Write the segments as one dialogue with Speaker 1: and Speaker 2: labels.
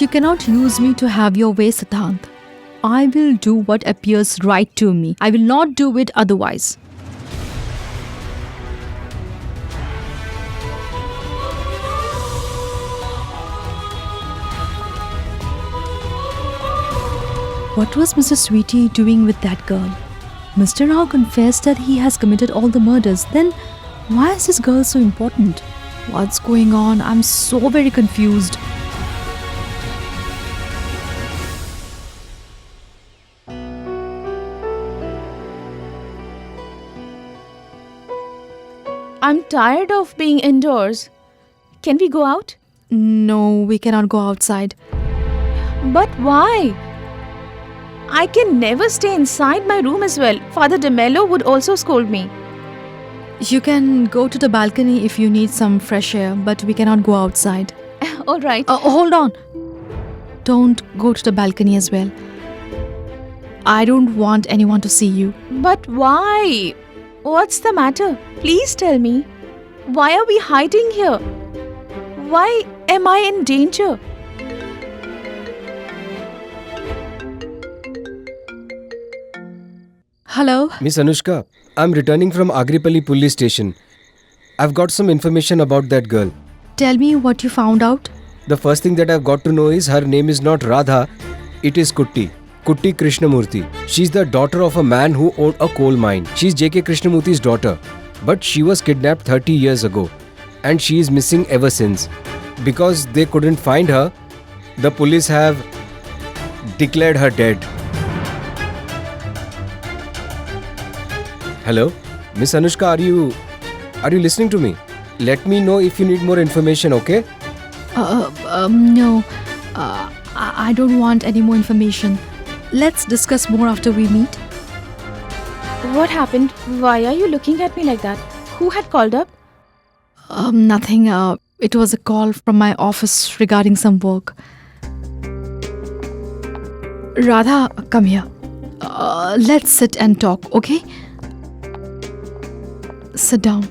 Speaker 1: You cannot use me to have your way, Siddhant. I will do what appears right to me. I will not do it otherwise. What was Mr. Sweetie doing with that girl? Mr. Rao confessed that he has committed all the murders. Then why is this girl so important? What's going on? I'm so very confused.
Speaker 2: I'm tired of being indoors. Can we go out?
Speaker 1: No, we cannot go outside.
Speaker 2: But why? I can never stay inside my room as well. Father De Mello would also scold me.
Speaker 1: You can go to the balcony if you need some fresh air, but we cannot go outside.
Speaker 2: All right.
Speaker 1: Hold on. Don't go to the balcony as well. I don't want anyone to see you.
Speaker 2: But why? What's the matter? Please tell me. Why are we hiding here? Why am I in danger?
Speaker 1: Hello?
Speaker 3: Miss Anushka, I'm returning from Agripalli police station. I've got some information about that girl.
Speaker 1: Tell me what you found out.
Speaker 3: The first thing that I've got to know is her name is not Radha, it is Kutti. Kutti Krishnamurthy. She's the daughter of a man who owned a coal mine. She's J.K. Krishnamurthy's daughter. But she was kidnapped 30 years ago. And she is missing ever since. Because they couldn't find her, the police have declared her dead. Hello? Miss Anushka, are you listening to me? Let me know if you need more information, okay?
Speaker 1: No. I don't want any more information. Let's discuss more after we meet.
Speaker 2: What happened? Why are you looking at me like that? Who had called up?
Speaker 1: Nothing. It was a call from my office regarding some work. Radha, come here. Let's sit and talk, okay? Sit down.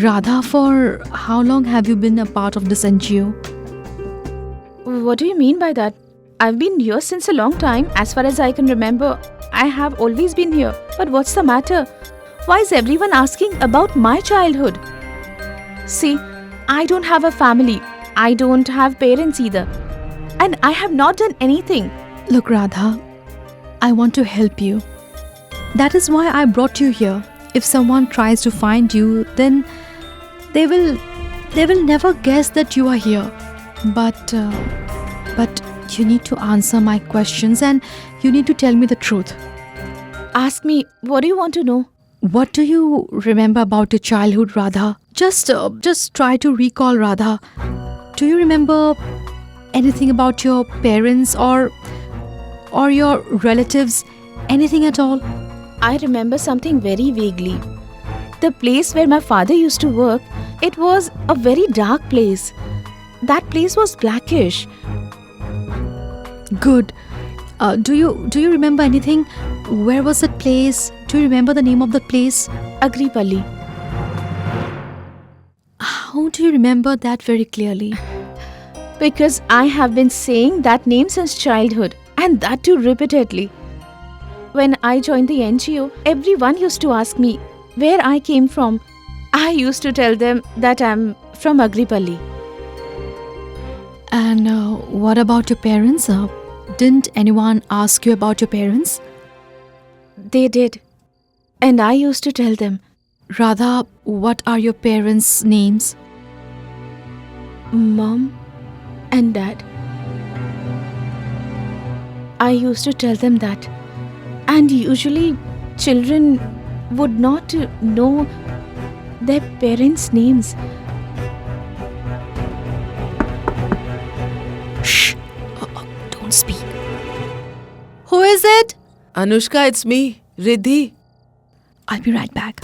Speaker 1: Radha, for how long have you been a part of this NGO?
Speaker 2: What do you mean by that? I've been here since a long time. As far as I can remember, I have always been here. But what's the matter? Why is everyone asking about my childhood? See, I don't have a family. I don't have parents either. And I have not done anything.
Speaker 1: Look, Radha, I want to help you. That is why I brought you here. If someone tries to find you, then they will never guess that you are here. But you need to answer my questions and you need to tell me the truth.
Speaker 2: Ask me, what do you want to know?
Speaker 1: What do you remember about your childhood, Radha? Just try to recall, Radha. Do you remember anything about your parents or your relatives? Anything at all?
Speaker 2: I remember something very vaguely. The place where my father used to work, it was a very dark place. That place was blackish.
Speaker 1: Good. Do you remember anything? Where was that place? Do you remember the name of that place?
Speaker 2: Agripalli.
Speaker 1: How do you remember that very clearly?
Speaker 2: Because I have been saying that name since childhood, and that too repeatedly. When I joined the NGO, everyone used to ask me where I came from. I used to tell them that I'm from Agripalli.
Speaker 1: And what about your parents? Didn't anyone ask you about your parents?
Speaker 2: They did. And I used to tell them.
Speaker 1: Radha, what are your parents' names?
Speaker 2: Mom and Dad. I used to tell them that. And usually children would not know their parents' names.
Speaker 1: Shh! Don't speak. Who is it?
Speaker 4: Anushka, it's me, Riddhi.
Speaker 1: I'll be right back.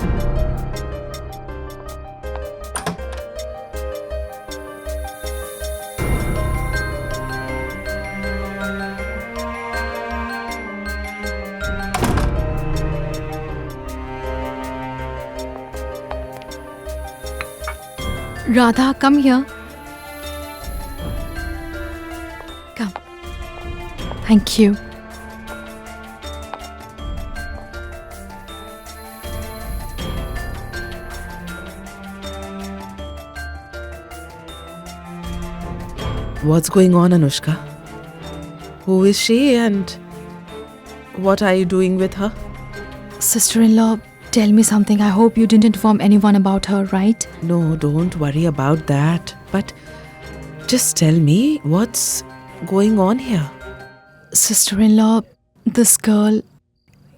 Speaker 1: Radha, come here. Thank you.
Speaker 4: What's going on, Anushka? Who is she and what are you doing with her?
Speaker 1: Sister-in-law, tell me something. I hope you didn't inform anyone about her, right?
Speaker 4: No, don't worry about that. But just tell me what's going on here.
Speaker 1: Sister-in-law, this girl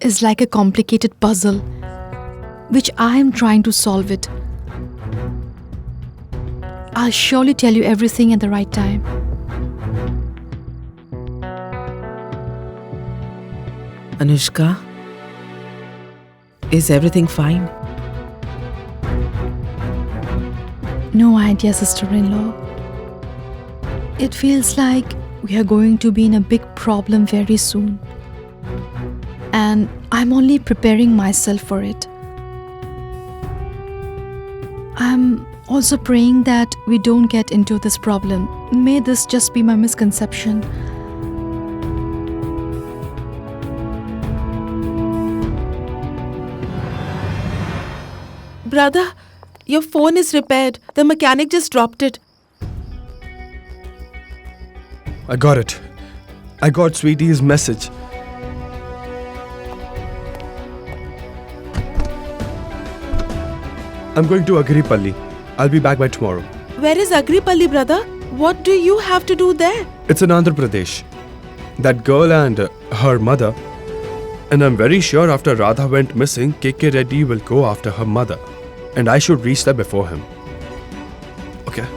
Speaker 1: is like a complicated puzzle, which I am trying to solve it. I'll surely tell you everything at the right time.
Speaker 4: Anushka, is everything fine?
Speaker 1: No idea, sister-in-law. It feels like we are going to be in a big problem very soon. And I'm only preparing myself for it. I'm also praying that we don't get into this problem. May this just be my misconception.
Speaker 4: Brother, your phone is repaired. The mechanic just dropped it.
Speaker 5: I got it. I got Sweetie's message. I'm going to Agiripalli. I'll be back by tomorrow.
Speaker 4: Where is Agripalli, brother? What do you have to do there?
Speaker 5: It's in Andhra Pradesh. That girl and her mother. And I'm very sure after Radha went missing, KK Reddy will go after her mother. And I should reach there before him. Okay.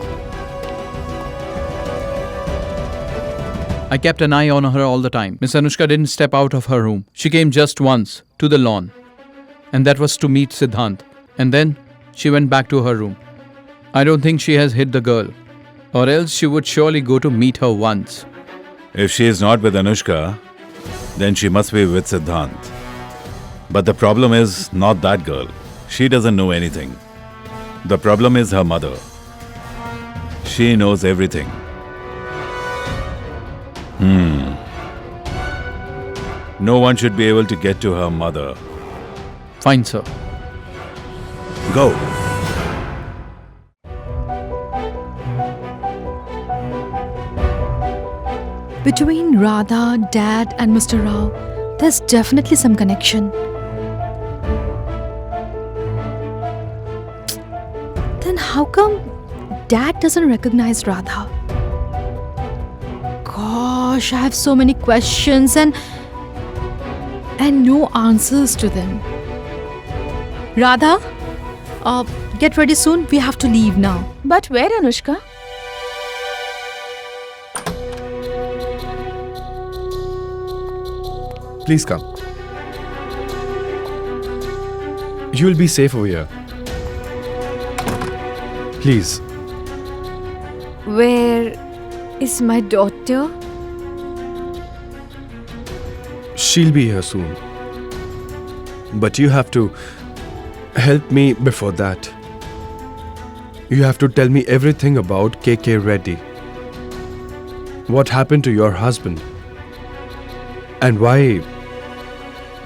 Speaker 6: I kept an eye on her all the time. Miss Anushka didn't step out of her room. She came just once, to the lawn. And that was to meet Siddhant. And then she went back to her room. I don't think she has hit the girl. Or else she would surely go to meet her once.
Speaker 7: If she is not with Anushka, then she must be with Siddhant. But the problem is not that girl. She doesn't know anything. The problem is her mother. She knows everything. No one should be able to get to her mother.
Speaker 6: Fine, sir.
Speaker 7: Go.
Speaker 1: Between Radha, Dad, and Mr. Rao, there's definitely some connection. Then how come Dad doesn't recognize Radha? Gosh, I have so many questions and no answers to them. Radha, get ready soon. We have to leave now.
Speaker 2: But where, Anushka?
Speaker 5: Please come. You will be safe over here. Please.
Speaker 8: Where is my daughter?
Speaker 5: She'll be here soon. But you have to help me before that. You have to tell me everything about KK Reddy. What happened to your husband? And why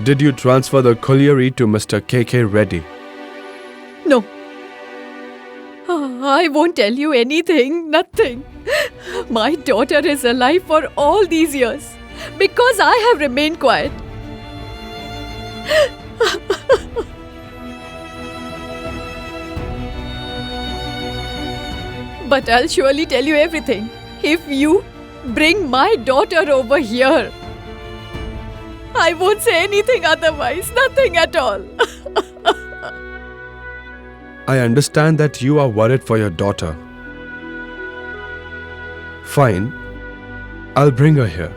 Speaker 5: did you transfer the colliery to Mr. KK Reddy?
Speaker 8: No. I won't tell you anything, nothing. My daughter is alive for all these years because I have remained quiet. But I'll surely tell you everything if you bring my daughter over here. I won't say anything otherwise, nothing at all.
Speaker 5: I understand that you are worried for your daughter. Fine. I'll bring her here.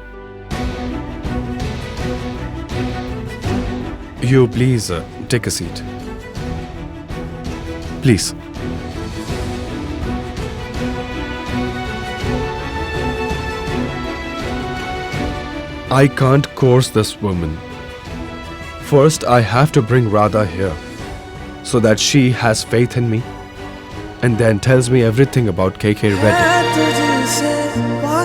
Speaker 5: You please take a seat. Please. I can't coerce this woman. First, I have to bring Radha here so that she has faith in me and then tells me everything about KK Reddy.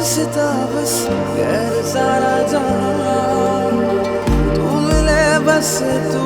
Speaker 9: वास्ता बस गैर सारा जहां, तू मिले बस तू